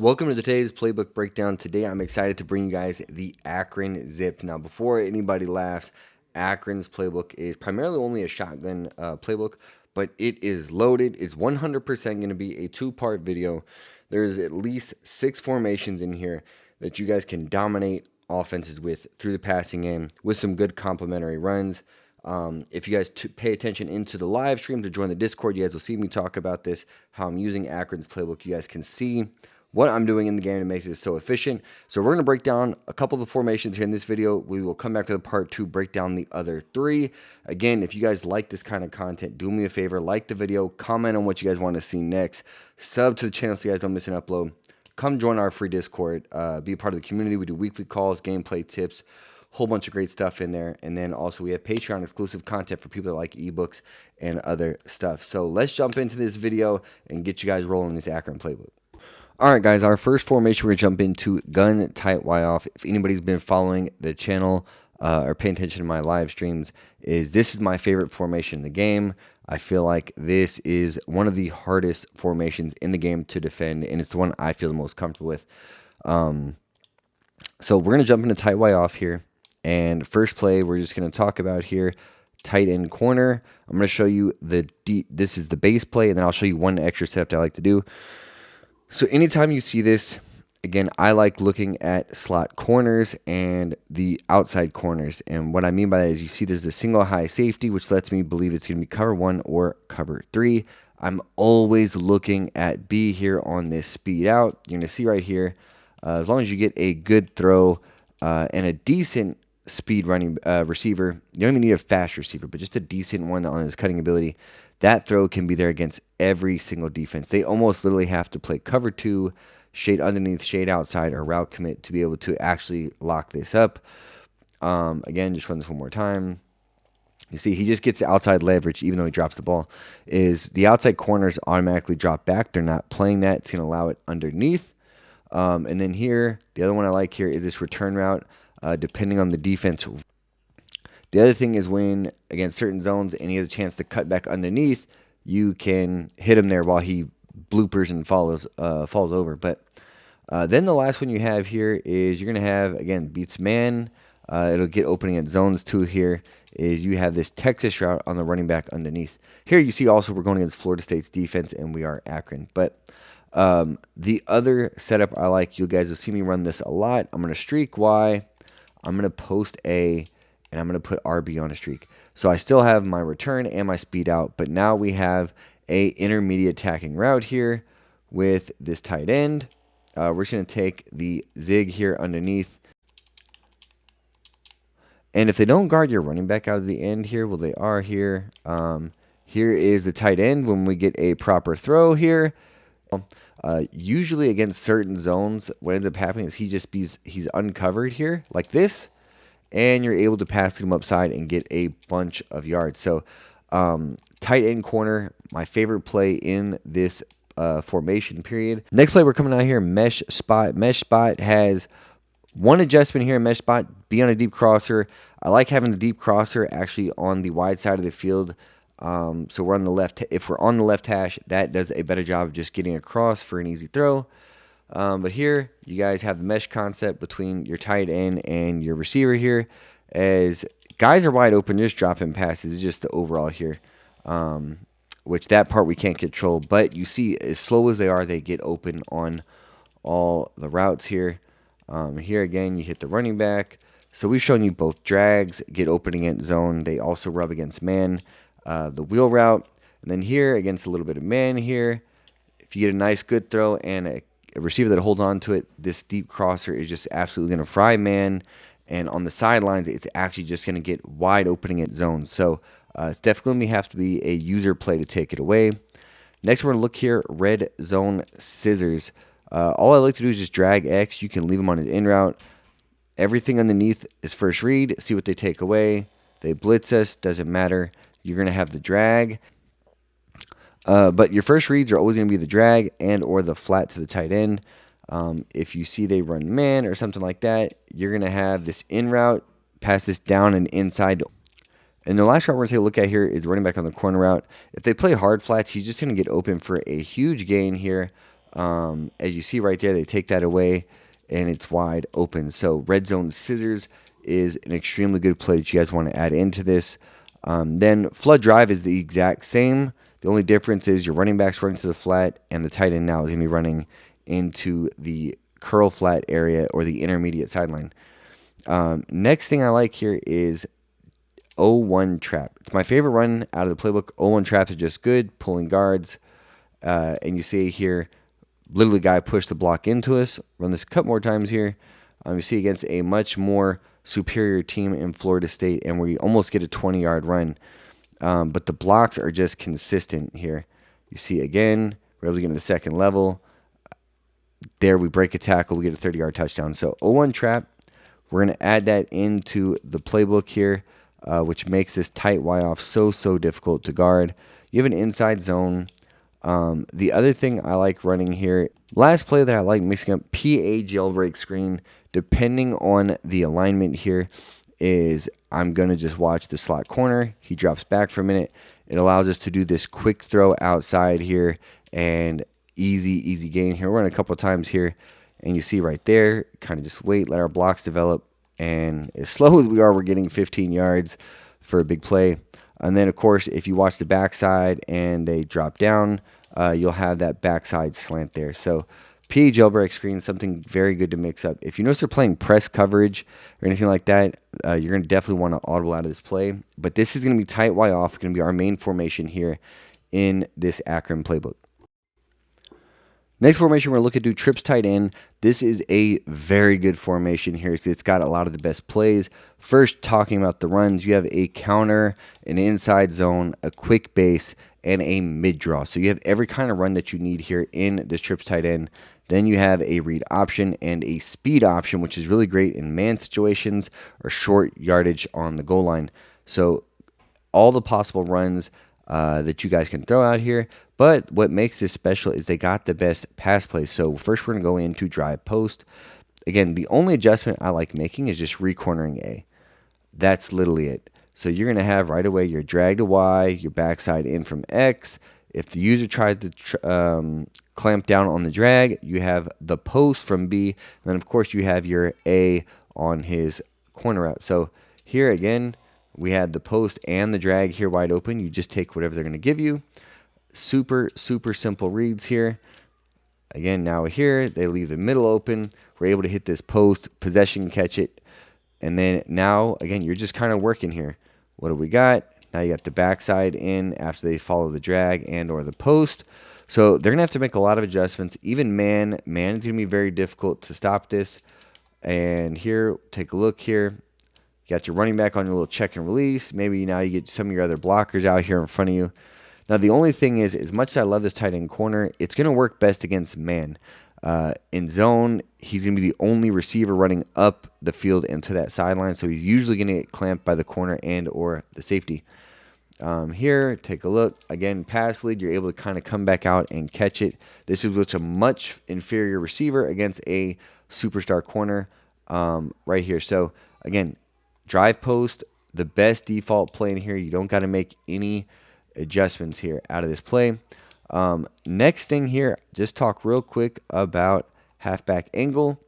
Welcome to today's playbook breakdown. Today I'm excited to bring you guys the Akron Zip. Now, before anybody laughs, Akron's playbook is primarily only a shotgun playbook, but it is loaded. It's 100% going to be a two-part video. There's at least 6 formations in here that you guys can dominate offenses with through the passing game with some good complementary runs. If you guys pay attention into the live stream to join the Discord, you guys will see me talk about this, how I'm using Akron's playbook. You guys can see what I'm doing in the game to make this so efficient. So we're going to break down a couple of the formations here in this video. We will come back to the part 2, break down the other 3. Again, if you guys like this kind of content, do me a favor, like the video, comment on what you guys want to see next, sub to the channel so you guys don't miss an upload. Come join our free Discord, be a part of the community. We do weekly calls, gameplay tips, whole bunch of great stuff in there. And then also we have Patreon exclusive content for people that like ebooks and other stuff. So let's jump into this video and get you guys rolling this Akron playbook. All right, guys, our first formation we're going to jump into gun tight Y off. If anybody's been following the channel or paying attention to my live streams, this is my favorite formation in the game. I feel like this is one of the hardest formations in the game to defend, and it's the one I feel the most comfortable with. So we're going to jump into tight Y off here. And first play we're just going to talk about here, tight end corner. I'm going to show you this is the base play, and then I'll show you one extra step that I like to do. So anytime you see this, again, I like looking at slot corners and the outside corners. And what I mean by that is you see there's a single high safety, which lets me believe it's going to be cover 1 or cover 3. I'm always looking at B here on this speed out. You're going to see right here, as long as you get a good throw and a decent speed running receiver, you don't even need a fast receiver, but just a decent one on his cutting ability, that throw can be there against every single defense. They almost literally have to play cover 2, shade underneath, shade outside, or route commit to be able to actually lock this up. Again, just run this one more time. You see, he just gets the outside leverage even though he drops the ball. Is the outside corners automatically drop back. They're not playing that. It's going to allow it underneath. And then here, the other one I like here is this return route, depending on the defense. The other thing is when, against certain zones, and he has a chance to cut back underneath, you can hit him there while he bloopers and falls over. But then the last one you have here is you're going to have, again, beats man. It'll get opening at zones too here, is you have this Texas route on the running back underneath. Here you see also we're going against Florida State's defense, and we are Akron. But the other setup I like, you guys will see me run this a lot. I'm going to streak Y. I'm going to post A. And I'm going to put RB on a streak. So I still have my return and my speed out, but now we have a intermediate attacking route here with this tight end. We're just going to take the zig here underneath. And if they don't guard your running back out of the end here, well, they are here. Here is the tight end when we get a proper throw here. Usually against certain zones, what ends up happening is he's uncovered here like this. And you're able to pass him upside and get a bunch of yards. So tight end corner, my favorite play in this formation period. Next play we're coming out here, mesh spot. Mesh spot has one adjustment here, mesh spot, be on a deep crosser. I like having the deep crosser actually on the wide side of the field. So we're on the left. If we're on the left hash, that does a better job of just getting across for an easy throw. But here, you guys have the mesh concept between your tight end and your receiver here. As guys are wide open, just dropping passes. It's just the overall here, which that part we can't control. But you see, as slow as they are, they get open on all the routes here. Here again, you hit the running back. So we've shown you both drags, get open against zone. They also rub against man, the wheel route. And then here, against a little bit of man here, if you get a nice good throw and a receiver that holds on to it, this deep crosser is just absolutely going to fry man. And on the sidelines, it's actually just going to get wide opening at zones. So it's definitely going to have to be a user play to take it away. Next, we're going to look here, red zone scissors. All I like to do is just drag X. You can leave them on his in route. Everything underneath is first read. See what they take away. They blitz us. Doesn't matter. You're going to have the drag. But your first reads are always going to be the drag and or the flat to the tight end. If you see they run man or something like that, you're going to have this in route, pass this down and inside. And the last route we're going to take a look at here is running back on the corner route. If they play hard flats, he's just going to get open for a huge gain here. As you see right there, they take that away, and it's wide open. So red zone scissors is an extremely good play that you guys want to add into this. Then flood drive is the exact same. The only difference is your running back's running to the flat, and the tight end now is going to be running into the curl flat area or the intermediate sideline. Next thing I like here is 0-1 trap. It's my favorite run out of the playbook. 0-1 traps are just good, pulling guards. And you see here, literally guy pushed the block into us. Run this a couple more times here. You see against a much more superior team in Florida State, and we almost get a 20-yard run. But the blocks are just consistent here. You see again, we're able to get to the second level. There we break a tackle, we get a 30-yard touchdown. So 0-1 trap. We're going to add that into the playbook here, which makes this tight Y off so difficult to guard. You have an inside zone. The other thing I like running here, last play that I like mixing up, PA jailbreak screen, depending on the alignment here, is I'm going to just watch the slot corner. He drops back for a minute. It allows us to do this quick throw outside here and easy gain here. We're run a couple times here, and you see right there, kind of just wait, let our blocks develop, and as slow as we are, we're getting 15 yards for a big play. And then, of course, if you watch the backside and they drop down, you'll have that backside slant there. So PA jailbreak screen, something very good to mix up. If you notice they're playing press coverage or anything like that, you're going to definitely want to audible out of this play. But this is going to be tight Y off, going to be our main formation here in this Akron playbook. Next formation, we're going to look at do trips tight end. This is a very good formation here. It's got a lot of the best plays. First, talking about the runs, you have a counter, an inside zone, a quick base, and a mid draw. So you have every kind of run that you need here in this trips tight end. Then you have a read option and a speed option, which is really great in man situations or short yardage on the goal line. So all the possible runs that you guys can throw out here. But what makes this special is they got the best pass plays. So first we're going to go into drive post. Again, the only adjustment I like making is just recornering A. That's literally it. So you're going to have right away your drag to Y, your backside in from X. If the user tries to clamp down on the drag, you have the post from B. And then, of course, you have your A on his corner route. So here again, we had the post and the drag here wide open. You just take whatever they're going to give you. Super simple reads here. Again, now here, they leave the middle open. We're able to hit this post, possession, catch it. And then now, again, you're just kind of working here. What do we got? Now you got the backside in after they follow the drag and or the post. So they're going to have to make a lot of adjustments. Even man is going to be very difficult to stop this. And here, take a look here. You got your running back on your little check and release. Maybe now you get some of your other blockers out here in front of you. Now, the only thing is, as much as I love this tight end corner, it's going to work best against man. In zone, he's going to be the only receiver running up the field into that sideline, so he's usually going to get clamped by the corner and or the safety. Here, take a look. Again, pass lead, you're able to kind of come back out and catch it. This is with a much inferior receiver against a superstar corner right here. So, again, drive post, the best default play in here. You don't got to make any adjustments here out of this play. Next thing here, just talk real quick about halfback angle.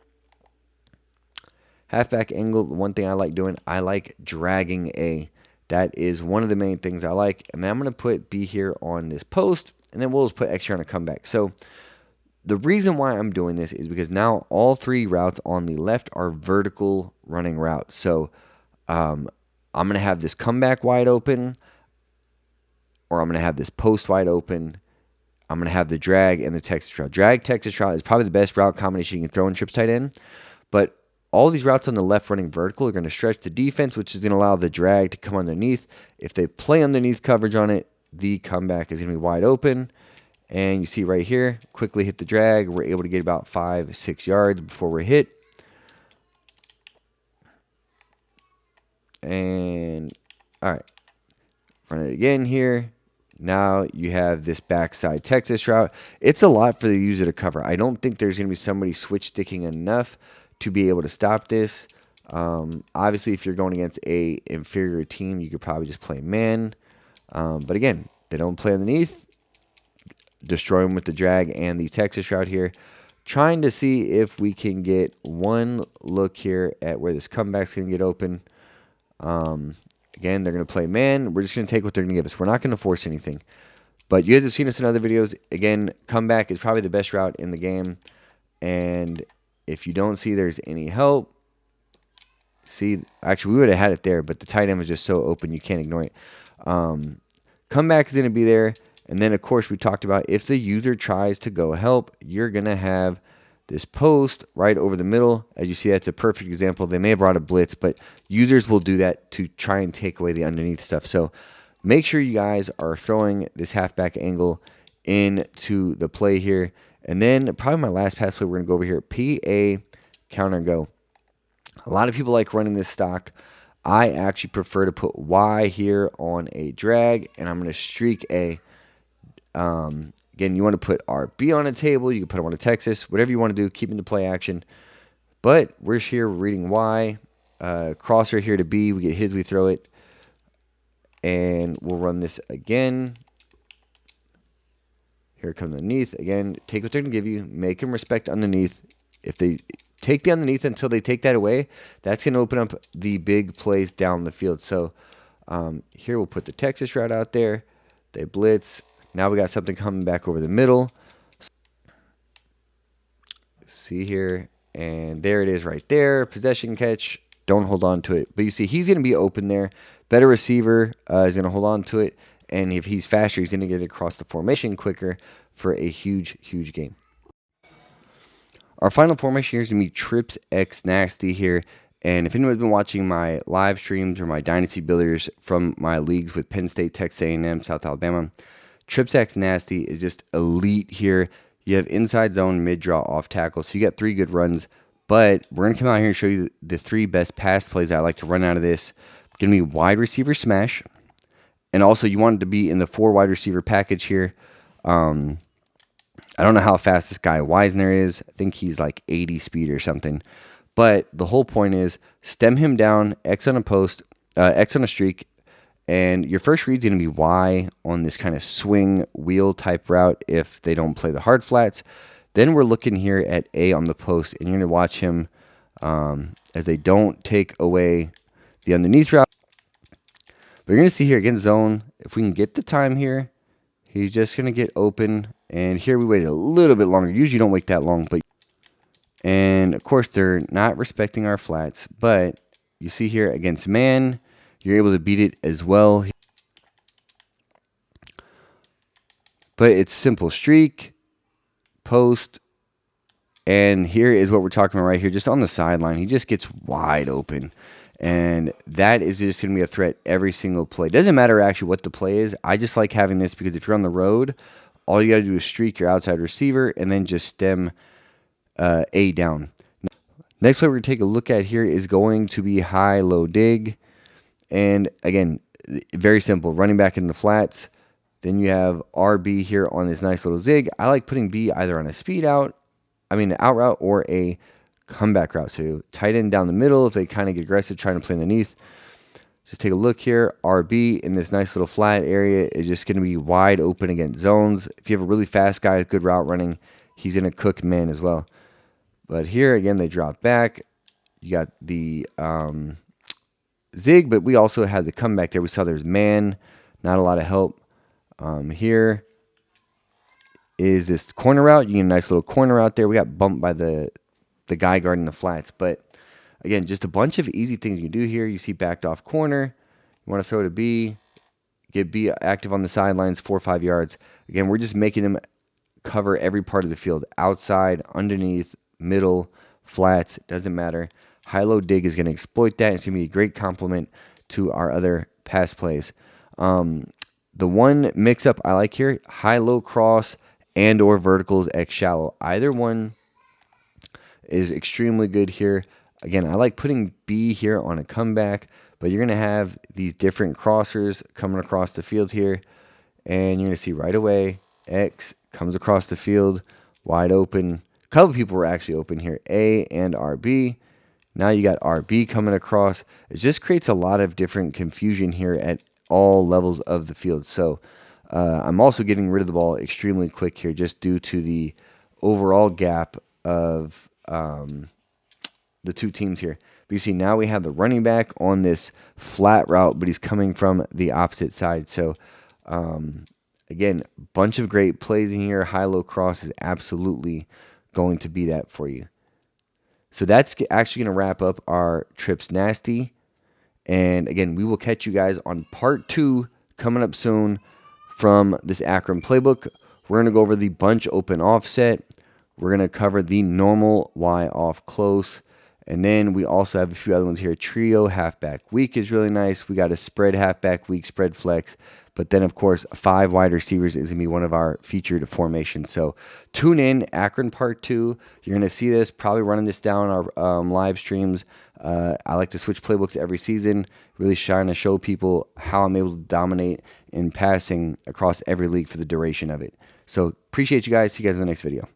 Halfback angle, one thing I like doing, I like dragging A. That is one of the main things I like. And then I'm going to put B here on this post, and then we'll just put X here on a comeback. So the reason why I'm doing this is because now all three routes on the left are vertical running routes. So I'm going to have this comeback wide open, or I'm going to have this post wide open. I'm going to have the drag and the Texas route. Drag, Texas route is probably the best route combination you can throw in trips tight end. But all these routes on the left running vertical are going to stretch the defense, which is going to allow the drag to come underneath. If they play underneath coverage on it, the comeback is going to be wide open. And you see right here, quickly hit the drag. We're able to get about 5-6 yards before we're hit. And, all right. Run it again here. Now you have this backside Texas route. It's a lot for the user to cover. I don't think there's going to be somebody switch sticking enough to be able to stop this. Obviously, if you're going against a inferior team, you could probably just play man. But again, they don't play underneath. destroy them with the drag and the Texas route here. Trying to see if we can get one look here at where this comeback's going to get open. Again, they're going to play man. We're just going to take what they're going to give us. We're not going to force anything. But you guys have seen us in other videos. Again, comeback is probably the best route in the game. And if you don't see there's any help, see, actually, we would have had it there, but the tight end was just so open, you can't ignore it. Comeback is going to be there. And then, of course, we talked about if the user tries to go help, you're going to have this post right over the middle. As you see, that's a perfect example. They may have brought a blitz, but users will do that to try and take away the underneath stuff. So make sure you guys are throwing this halfback angle into the play here. And then probably my last pass play, we're going to go over here. PA counter go. A lot of people like running this stock. I actually prefer to put Y here on a drag, and I'm going to streak A. Again, you want to put RB on a table. You can put them on a Texas. Whatever you want to do, keeping the play action. But we're here reading Y. Crosser here to B. We get his, we throw it. And we'll run this again. Here it comes underneath. Again, take what they're going to give you. Make them respect underneath. If they take the underneath until they take that away, that's going to open up the big plays down the field. So here we'll put the Texas route out there. They blitz. Now we got something coming back over the middle. See here. And there it is right there. Possession catch. Don't hold on to it. But you see, he's going to be open there. Better receiver is going to hold on to it. And if he's faster, he's going to get it across the formation quicker for a huge, huge gain. Our final formation here is going to be Trips X Nasty here. And if anyone's been watching my live streams or my Dynasty Builders from my leagues with Penn State, Texas A&M, South Alabama, Trips X Nasty is just elite here. You have inside zone, mid-draw, off tackle. So you got 3 good runs. But we're going to come out here and show you the 3 best pass plays I like to run out of this. It's going to be wide receiver smash. And also you want it to be in the 4 wide receiver package here. I don't know how fast this guy Wisner is. I think he's like 80 speed or something. But the whole point is stem him down, X on a post, X on a streak, and your first read is going to be Y on this kind of swing wheel type route if they don't play the hard flats. Then we're looking here at A on the post, and you're going to watch him as they don't take away the underneath route. But you're going to see here against zone, if we can get the time here, he's just going to get open. And here we waited a little bit longer. Usually you don't wait that long. And, of course, they're not respecting our flats. But you see here against man, you're able to beat it as well. But it's simple. Streak, post, and here is what we're talking about right here. Just on the sideline, he just gets wide open. And that is just going to be a threat every single play. Doesn't matter actually what the play is. I just like having this because if you're on the road, all you got to do is streak your outside receiver and then just stem A down. Next play we're going to take a look at here is going to be high-low dig. And again, very simple. Running back in the flats. Then you have RB here on this nice little zig. I like putting B either on a speed out, an out route, or a comeback route. So tight end down the middle if they kind of get aggressive trying to play underneath. Just take a look here. RB in this nice little flat area is just going to be wide open against zones. If you have a really fast guy with good route running, he's going to cook man as well. But here, again, they drop back. You got the zig, but we also had the comeback there. We saw there's man, not a lot of help. Here is this corner route. You get a nice little corner out there. We got bumped by the guy guarding the flats. But, again, just a bunch of easy things you can do here. You see backed off corner. You want to throw to B. Get B active on the sidelines, 4 or 5 yards. Again, we're just making them cover every part of the field. Outside, underneath, middle, flats, doesn't matter. High-low dig is going to exploit that. It's going to be a great complement to our other pass plays. The one mix-up I like here, high-low cross and or verticals X shallow. Either one is extremely good here. Again, I like putting B here on a comeback, but you're going to have these different crossers coming across the field here, and you're going to see right away X comes across the field, wide open. A couple people were actually open here, A and RB. Now you got RB coming across. It just creates a lot of different confusion here at all levels of the field. So I'm also getting rid of the ball extremely quick here just due to the overall gap of the two teams here. But you see now we have the running back on this flat route, but he's coming from the opposite side. So again, bunch of great plays in here. High-low cross is absolutely going to be that for you. So that's actually going to wrap up our Trips Nasty. And again, we will catch you guys on part 2 coming up soon from this Akron Playbook. We're going to go over the bunch open offset. We're going to cover the normal Y off close. And then we also have a few other ones here. Trio halfback weak is really nice. We got a spread halfback weak, spread flex. But then, of course, 5 wide receivers is going to be one of our featured formations. So tune in, Akron Part 2. You're going to see this, probably running this down our live streams. I like to switch playbooks every season, really trying to show people how I'm able to dominate in passing across every league for the duration of it. So appreciate you guys. See you guys in the next video.